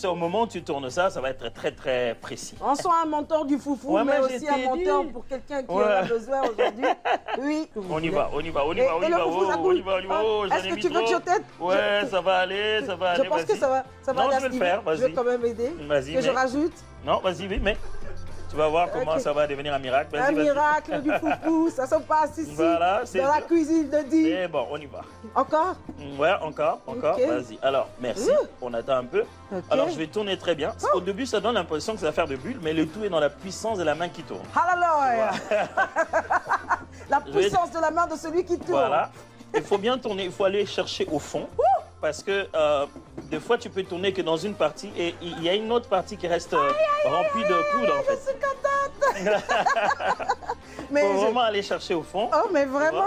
au moment où tu tournes ça, ça va être très très précis. On sent un mentor du foufou, Ouais, mais mais aussi je un t'ai mentor dit. pour quelqu'un qui Ouais. en a besoin aujourd'hui. Oui. On y va, on y va, on y Et- va, on et y le va, foufou, ça oh, coule. on y va, on y va, oh, j'en Est-ce ai que mis tu veux que trop. je t'aide? Ouais, ça va aller, Je pense que ça va Non, je vais le gaspiller. faire, Je vais vas-y. quand même aider. Vas-y, Que je mais- rajoute Non, vas-y, oui, mais tu vas voir comment Ok. ça va devenir un miracle. un Vas-y, vas-y. miracle du foufou. Ça se passe ici, Voilà, c'est dans la bien. cuisine de Di. C'est bon, on y va. Encore? Ouais, encore, encore, Ok. vas-y. Alors, merci, on attend un peu. Ok. Alors, je vais tourner très bien. Au début, ça donne l'impression que ça va faire de bulles, mais le tout est dans la puissance de la main qui tourne. Hallelujah! La vais- puissance de la main de celui qui tourne. Voilà. Il faut bien tourner, il faut aller chercher au fond. Parce que des fois, tu peux tourner que dans une partie et il y a une autre partie qui reste remplie de poudre, en Je fait. suis contente. Il faut vraiment aller chercher au fond. Oh, mais vraiment?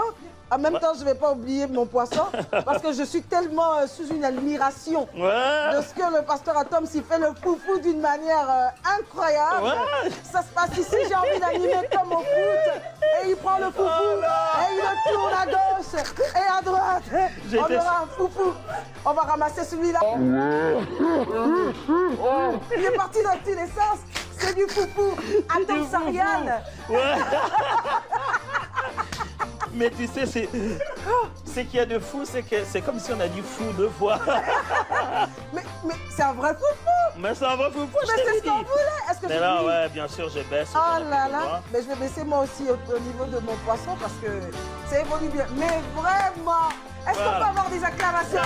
En même Ouais. temps, je ne vais pas oublier mon poisson parce que je suis tellement sous une admiration Ouais. de ce que le pasteur Atom s'y fait le foufou d'une manière incroyable. Ouais. Ça se passe ici, j'ai envie d'animer comme au foot. Et il prend le foufou et il le tourne à gauche et à droite. On J'étais- aura un foufou. On va ramasser celui-là. Il est parti dans tous les sens. C'est du foufou. Atom Sarial. Ouais. Mais tu sais, ce qu'il y a de fou, c'est que c'est comme si on a dit fou deux fois. Mais c'est un vrai foufou. Mais ça va, fou, je Mais c'est t'ai ce qu'on dit. voulait. Est-ce que Mais je là, dis- ouais, bien sûr, je baisse. Oh j'en ai là plus là. besoin. Mais je vais baisser moi aussi au niveau de mon poisson parce que ça évolue bien. Mais vraiment, est-ce qu'on Voilà. peut avoir des acclamations?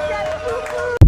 Quel foufou!